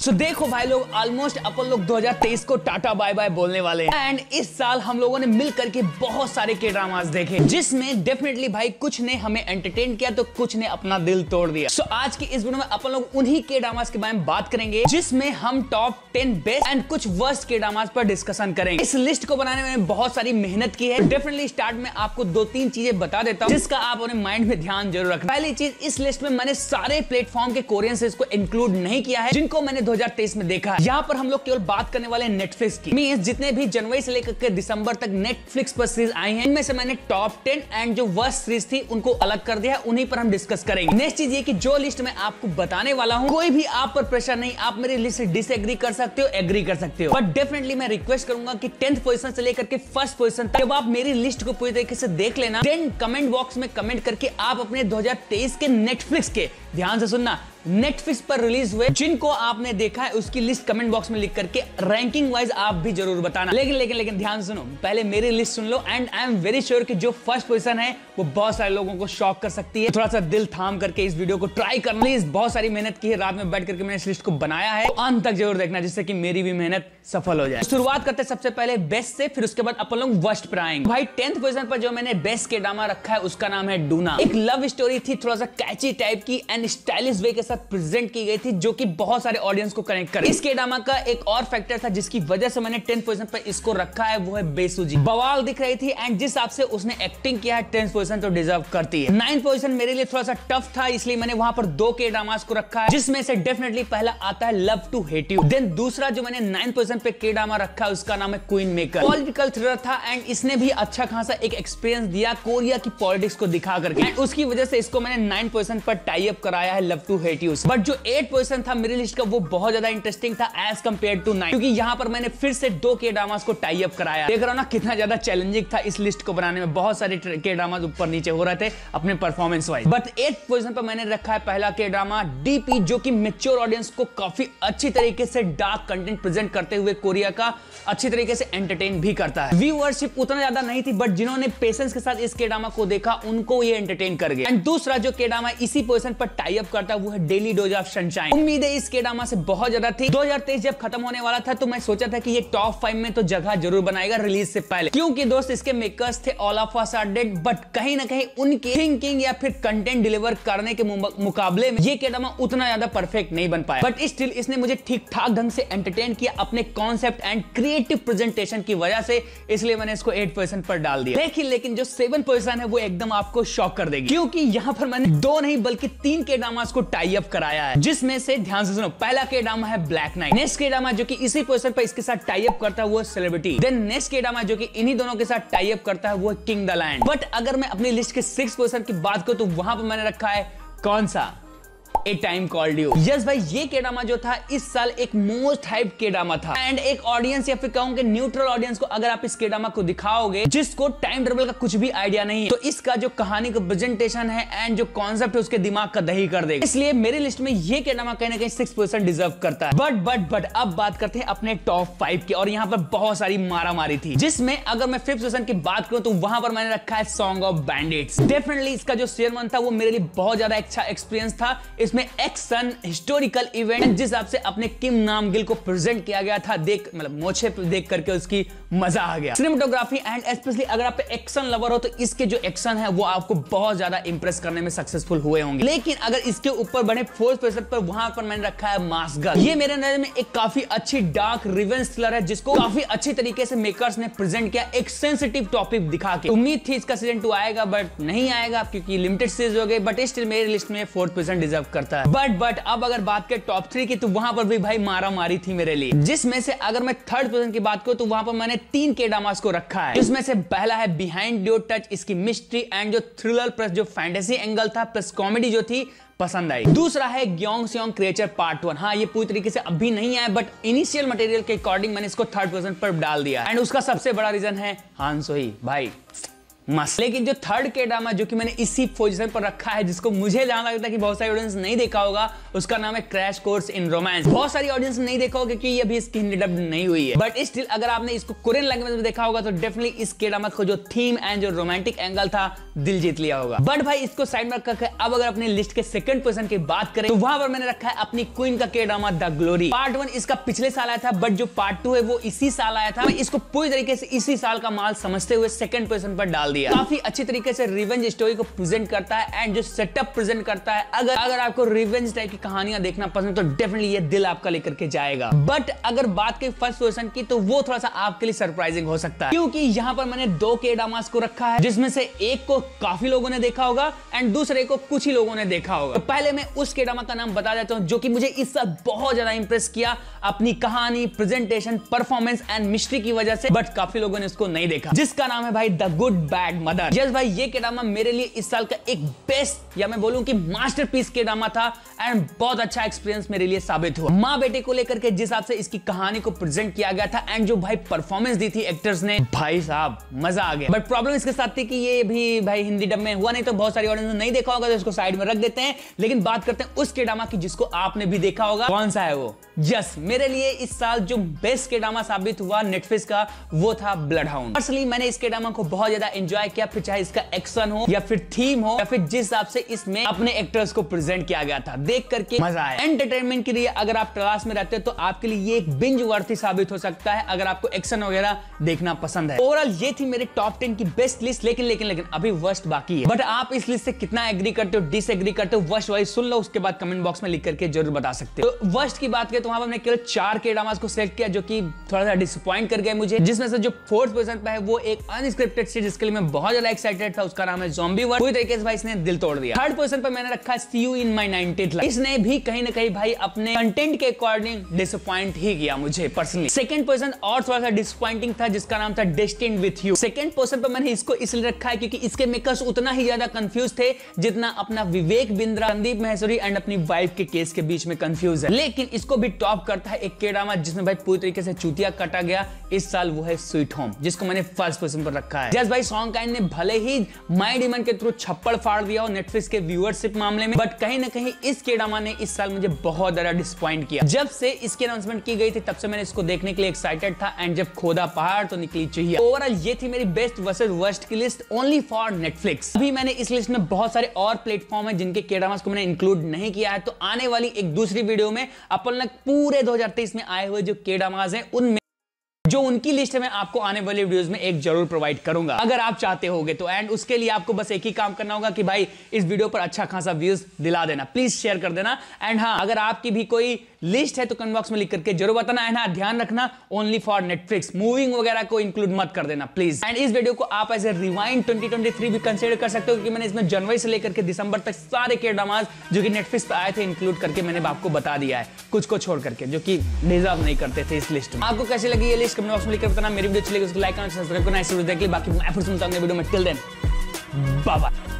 सो देखो भाई लोग, ऑलमोस्ट अपन लोग 2023 को टाटा बाय बाय बोलने वाले हैं। एंड इस साल हम लोगों ने मिल करके बहुत सारे के ड्रामास देखे, जिसमें डेफिनेटली भाई कुछ ने हमें एंटरटेन किया तो कुछ ने अपना दिल तोड़ दिया। सो आज की इस वीडियो में अपन लोग उन्हीं के ड्रामास के बारे में बात करेंगे, जिसमें हम टॉप 10 बेस्ट एंड कुछ वर्स्ट के ड्रामास पर डिस्कशन करेंगे। इस लिस्ट को बनाने में बहुत सारी मेहनत की है। डेफिनेटली स्टार्ट में आपको 2-3 चीजें बता देता हूं, जिसका आप अपने माइंड में ध्यान जरूर रखना। पहली चीज, इस लिस्ट में मैंने सारे प्लेटफॉर्म के कोरियन सीरीज को इंक्लूड नहीं किया है जिनको मैंने 2023 में देखा है। यहाँ पर हम लोग केवल बात करने वाले नेटफ्लिक्स की। मींस जितने भी जनवरी से लेकर के दिसंबर तक नेटफ्लिक्स पर सीरीज आई हैं, इनमें से मैंने टॉप 10 एंड जो वर्स्ट सीरीज थी उनको अलग कर दिया है, उन्हीं पर हम डिस्कस करेंगे। नेक्स्ट चीज ये कि जो लिस्ट मैं आपको बताने वाला हूँ, कोई भी आप पर प्रेशर नहीं, आप मेरी लिस्ट से डिसएग्री कर सकते हो, एग्री कर सकते हो, बट डेफिनेटली मैं रिक्वेस्ट करूंगा कि 10th पोजीशन से लेकर के फर्स्ट पोजीशन तक जब आप मेरी लिस्ट को पूरी तरीके से देख लेना, देन कमेंट बॉक्स में कमेंट करके आप अपने 2023 के नेटफ्लिक्स के, ध्यान से सुनना, नेटफ्लिक्स पर रिलीज हुए जिनको आपने देखा है उसकी लिस्ट कमेंट बॉक्स में लिख करके रैंकिंग वाइज आप भी जरूर बताना। लेकिन ध्यान सुनो, पहले मेरी list soon low and I am very sure कि जो फर्स्ट पोजीशन है वो बहुत सारे लोगों को शॉक कर सकती है। थोड़ा सा दिल थाम करके इस वीडियो को ट्राई करना। प्लीज, बहुत सारी मेहनत की है, रात में बैठ करके मैंने इस लिस्ट को बनाया है, तो अंत तक जरूर देखना जिससे कि मेरी भी मेहनत सफल हो जाए। शुरुआत करते हैं सबसे पहले बेस्ट से, फिर उसके बाद अपन लोग वर्स्ट पर आएंगे। भाई 10th पोजीशन पर जो मैंने बेस्ट के ड्रामा रखा है उसका नाम है डूना। एक लव स्टोरी थी, थोड़ा सा कैची टाइप की एंड स्टाइलिश वे के साथ प्रेजेंट की गई थी, जो कि बहुत सारे ऑडियंस को कनेक्ट करे। इसके ड्रामा का एक और फैक्टर था जिसकी वजह से मैंने 10th पोजीशन पर इसको रखा है, वो है बेसुजी। बवाल दिख रही थी एंड जिस हिसाब से उसने एक्टिंग किया है, 10th पोजीशन तो डिजर्व करती है। 9th पोजीशन मेरे लिए थोड़ा सा टफ था, इसलिए मैंने वहां पर 2 के ड्रामास को रखा है, जिसमें से डेफिनेटली पहला आता है love to hate you. Then दूसरा जो मैंने 9th पोजीशन पे के ड्रामा रखा है उसका नाम है क्वीन मेकर। पॉलिटिकल थ्रिलर था एंड इसने भी अच्छा खासा एक एक्सपीरियंस दिया कोरिया की पॉलिटिक्स को दिखा करके, एंड उसकी वजह से इसको मैंने 9th पोजीशन पर टाई अप कराया है love to hate you. But जो 8th पोजीशन था मेरी लिस्ट का, वो बहुत ज्यादा इंटरेस्टिंग था एज कंपेयर टू 9, क्योंकि यहाँ पर मैंने फिर से 2 के ड्रामास को टाई अप कराया। देख रहा हूं ना कितना ज्यादा चैलेंजिंग था इस लिस्ट को बनाने में, बहुत सारे के ड्रामास ऊपर नीचे हो रहे थे अपने performance wise. But 8th position पर मैंने रखा है पहला के ड्रामा डीपी, जो कि मैच्योर ऑडियंस को काफी अच्छी तरीके से डार्क कंटेंट प्रेजेंट करते हुए कोरिया का अच्छी तरीके से एंटरटेन भी करता है। व्यूअरशिप उतना ज्यादा नहीं थी, बट जिन्होंने पेशेंस के साथ इस के ड्रामा को देखा उनको ये एंटरटेन कर गया। एंड दूसरा जो के ड्रामा इसी पोजीशन पर टाई अप करता है वो है डेली डोज ऑफ सनशाइन। उम्मीद है इस के ड्रामा से बहुत ज्यादा थी। 2023 जब खत्म होने वाला था तो मैं सोचा था कि ये टॉप 5 में तो जगह जरूर बनाएगा रिलीज से पहले, क्योंकि दोस्त इसके मेकर्स थे all of us are dead, but कहीं ना कहीं उनकी थिंकिंग या फिर कंटेंट डिलीवर करने के मुकाबले में ये के ड्रामा उतना ज्यादा परफेक्ट नहीं बन पाया। बट स्टिल इसने मुझे ठीक ठाक ढंग से एंटरटेन किया अपने कॉन्सेप्ट एंड क्रिएटिव प्रेजेंटेशन की वजह से, इसलिए मैंने इसको 8th पोजीशन पर डाल दिया। लेकिन जो 7th पोजीशन है वो एकदम आपको शॉक कर देगी, क्योंकि यहाँ पर मैंने 2 नहीं बल्कि 3 के ड्रामास को टाई अप कराया है, जिसमें से ध्यान से सुनो, पहला के ड्रामा है ब्लैक नाइट। नेक्स्ट के ड्रामा जो कि इसी पोजीशन पर इसके साथ टाई अप करता है वो है सेलिब्रिटी। देन नेक्स्ट के ड्रामा जो कि इन्हीं दोनों के साथ टाई अप करता है वो है किंग द लैंड। बट अगर मैं अपनी लिस्ट के 6th पोजीशन की बात करूं तो वहां पर मैंने रखा है कौन सा, ए टाइम कॉल्ड यू। यस भाई, ये के ड्रामा जो था इस साल एक मोस्ट हाइप के ड्रामा था, एंड एक ऑडियंस या फिर कहूंगे न्यूट्रल ऑडियंस को अगर आप इस के ड्रामा को दिखाओगे जिसको टाइम ट्रेवल का कुछ भी आइडिया नहीं है, तो इसका जो कहानी का प्रेजेंटेशन है एंड जो कॉन्सेप्ट है उसके दिमाग का दही कर देगा। इसलिए मेरी लिस्ट में ये के ड्रामा कहीं ना कहीं 6th पोजीशन डिजर्व करता है। बट अब बात करते हैं अपने टॉप 5 की, और यहाँ पर बहुत सारी मारा मारी थी, जिसमें अगर मैं 5th पोजीशन की बात करूं तो वहां पर मैंने रखा है सॉन्ग ऑफ बैंडिट्स। डेफिनेटली इसका जो सीजन 1 था वो मेरे लिए बहुत ज्यादा अच्छा एक्सपीरियंस था। इसमें एक्शन, हिस्टोरिकल इवेंट, जिस हिसाब से अपने किम नामगिल को प्रेजेंट किया गया था, मोछे पे देख करके उसकी मजा आ गया। सिनेमेटोग्राफी एंड स्पेशली अगर आप एक्शन लवर हो तो इसके जो एक्शन है वो आपको बहुत ज्यादा इंप्रेस करने में सक्सेसफुल हुए होंगे। लेकिन अगर इसके ऊपर बने 4th पोजीशन पर, वहां पर मैंने रखा है मास्क गर्ल। ये मेरे नजर में एक काफी अच्छी डार्क रिवेंज थ्रिलर है, जिसको काफी अच्छी तरीके से मेकर्स ने प्रेजेंट किया, एक सेंसिटिव टॉपिक दिखा के। उम्मीद थी इसका सीजन 2 आएगा, बट नहीं आएगा क्योंकि लिमिटेड सीरीज हो गई, बट स्टिल मेरी लिस्ट में 4th पोजीशन डिजर्व करता है। बट अब अगर बात करें टॉप 3 की तो वहां पर भी भाई मारा मारी थी मेरे लिए, जिसमें से अगर मैं 3rd पोजीशन की बात करूं तो वहां पर मैंने 3 के ड्रामास को रखा है, जिसमें से पहला है बिहाइंड योर टच। इसकी मिस्ट्री एंड जो थ्रिलर प्लस जो फैंटेसी एंगल था प्लस कॉमेडी जो थी पसंद आई। दूसरा है ग्योंग स्योंग क्रिएचर पार्ट 1। हाँ, ये पूरी तरीके से अभी नहीं आया, बट इनिशियल मटेरियल के अकॉर्डिंग मैंने इसको 3rd पोजीशन पर डाल दिया, एंड उसका सबसे बड़ा रीजन है हान सोही। भाई मस्त। लेकिन जो थर्ड के ड्रामा जो कि मैंने इसी पोजीशन पर रखा है, जिसको मुझे जहां लगता है कि बहुत सारी ऑडियंस नहीं देखा होगा, उसका नाम है क्रैश कोर्स इन रोमांस। बहुत सारी ऑडियंस नहीं देखा होगा क्योंकि ये अभी इसकी हिंदी डब नहीं हुई है, बट स्टिल अगर आपने इसको कोरियन लैंग्वेज में देखा होगा तो डेफिनेटली इस के ड्रामा का जो थीम एंड जो रोमांटिक एंगल था दिल जीत लिया होगा। बट भाई इसको साइड में रखकर अब अगर अपनी लिस्ट के सेकंड पोजीशन की बात करें तो वहां पर मैंने रखा है अपनी क्वीन का के ड्रामा द ग्लोरी। पार्ट 1 इसका पिछले साल आया था, बट जो पार्ट 2 है वो इसी साल आया था। मैं इसको पूरी तरीके से इसी साल का माल समझते हुए सेकंड पोजीशन पर डाल दिया। काफी अच्छी तरीके से रिवेंज स्टोरी को प्रेजेंट करता है एंड जो सेटअप प्रेजेंट करता है, अगर आपको रिवेंज टाइप की कहानियां देखना पसंद तो डेफिनेटली ये दिल आपका लेकर के जाएगा। बट अगर बात करें फर्स्ट पोजीशन की तो वो थोड़ा सा आपके लिए सरप्राइजिंग हो सकता है, क्योंकि यहां पर मैंने 2 के ड्रामास को रखा है, जिसमें से एक को काफी लोगों ने देखा होगा एंड दूसरे को कुछ ही लोगों ने देखा होगा। तो पहले मैं उस के ड्रामा का नाम बता देता हूं जो कि मुझे इस साल बहुत ज्यादा इंप्रेस किया अपनी कहानी, प्रेजेंटेशन, परफॉर्मेंस एंड मिस्ट्री की वजह से, बट काफी लोगों ने उसको नहीं देखा, जिसका नाम है भाई the good bad mother. Yes भाई, ये के ड्रामा मेरे लिए इस साल का एक बेस्ट या मैं बोलूं कि मास्टरपीस के ड्रामा था एंड बहुत अच्छा एक्सपीरियंस मेरे लिए साबित हुआ। माँ बेटे को लेकर के जिस हिसाब से इसकी कहानी को प्रेजेंट किया गया था एंड जो भाई परफॉर्मेंस दी थी एक्टर्स ने, भाई साहब मजा आ गया। बट प्रॉब्लम इसके साथ थी कि ये भी भाई हिंदी डब में हुआ नहीं, तो बहुत सारी ऑडियंस ने नहीं देखा होगा तो इसको साइड में रख देते हैं। लेकिन बात करते हैं उस के ड्रामा की जिसको आपने भी देखा होगा। कौन सा है वो? यस, मेरे लिए इस साल जो बेस्ट के ड्रामा साबित हुआ नेटफ्लिक्स का वो था ब्लड हाउंड। पर्सनली मैंने इस के ड्रामा को बहुत ज्यादा एंजॉय किया, फिर चाहे इसका एक्शन हो या फिर थीम हो या फिर जिस हिसाब से इसमें अपने एक्टर्स को प्रेजेंट किया गया था, देख करके मजा आया। एंटरटेनमेंट के लिए अगर आप क्लास में रहते हो तो आपके लिए ये एक बिंज वर्थी साबित हो सकता है अगर आपको एक्शन वगैरह देखना पसंद है। ओवरऑल ये थी मेरी टॉप 10 की बेस्ट लिस्ट, लेकिन अभी वर्स्ट बाकी है। बट आप इस लिस्ट से कितना एग्री करते हो, डिसएग्री करते हो, वर्स्ट वाइज सुन लो, उसके बाद कमेंट बॉक्स में लिख करके जरूर बता सकते हो। तो वर्स्ट की बात करें तो वहां पर मैंने केवल 4 के ड्रामास को सिलेक्ट किया जो कि थोड़ा सा डिसअपॉइंट कर गए मुझे, जिसमें से जो फोर्थ पोजीशन पे है वो एक अनस्क्रिप्टेड सीरीज जिसके लिए मैं बहुत ज्यादा एक्साइटेड था, उसका नाम है ज़ॉम्बी वर्ल्ड। पूरी तरीके से भाई इसने दिल तोड़ दिया। थर्ड पोजीशन पे मैंने रखा है see you in my 90th life. इसने भी कहीं ना कहीं भाई अपने कंटेंट के अकॉर्डिंग डिसअपॉइंट ही किया मुझे पर्सनली। सेकंड पोजीशन और थोड़ा सा डिसअपॉइंटिंग था जिसका नाम था destined with you. Second position पे मैंने इसको इसलिए रखा है क्योंकि इसके मेकर्स उतना ही ज्यादा कंफ्यूज थे जितना अपना विवेक बिंद्रा, संदीप महेश्वरी एंड अपनी वाइफ के केस के बीच में कंफ्यूज है। लेकिन इसको भी टॉप करता है एक के ड्रामा जिसमें भाई पूरी तरीके से चूतिया काटा गया इस साल, वो है स्वीट होम, जिसको मैंने फर्स्ट पोजीशन पर रखा है। जस्ट भाई सॉन्ग काइंड ने भले ही माय डिमन के थ्रू छप्पड़ फाड़ दिया हो नेटफ्लिक्स के व्यूअरशिप मामले में, बट कहीं ना कहीं इस के ड्रामा ने इस साल मुझे बहुत ज्यादा डिसअपॉइंट किया। जब से इसकी अनाउंसमेंट की गई थी तब से मैंने इसको देखने के लिए एक्साइटेड था एंड जब खोदा पहाड़ तो निकली चाहिए। ओवरऑल ये थी मेरी बेस्ट वर्सेस वर्स्ट की लिस्ट ओनली फॉर नेटफ्लिक्स। अभी मैंने इस लिस्ट में बहुत सारे और प्लेटफॉर्म है जिनके के ड्रामास को मैंने इंक्लूड नहीं किया है, तो आने वाली एक दूसरी वीडियो में अपन लोग पूरे 2023 में आए हुए जो के ड्रामास हैं उनमें जो उनकी लिस्ट है मैं आपको आने वाले वीडियोस में एक जरूर प्रोवाइड करूंगा अगर आप चाहते होगे तो। एंड उसके लिए आपको बस एक ही काम करना होगा कि भाई इस वीडियो पर अच्छा खासा व्यूज दिला देना, प्लीज शेयर कर देना। एंड हाँ, अगर आपकी भी कोई लिस्ट है तो कमेंट बॉक्स में लिख करके जरूर बताना। एंड हाँ, ध्यान रखना ओनली फॉर नेटफ्लिक्स, मूविंग वगैरह को इंक्लूड मत कर देना प्लीज। एंड इस वीडियो को आप एज ए रिवाइंड 2023 भी कंसिडर कर सकते हो क्योंकि मैंने इसमें जनवरी से लेकर के दिसंबर तक सारे के ड्रामास जो कि नेटफ्लिक्स पे आए थे इंक्लूड करके मैंने आपको बता दिया है, कुछ को छोड़ करके जो कि डिजर्व नहीं करते थे इस लिस्ट में। आपको कैसी लगी ये लिस्ट कमेंट बॉक्स में लिखकर बताना। मेरी वीडियो अच्छी लगी उसको लाइक करना, सब्सक्राइब करना, ऐसे देखिए। बाकी मैं फिर सुनता हूं वीडियो में। Till then bye bye.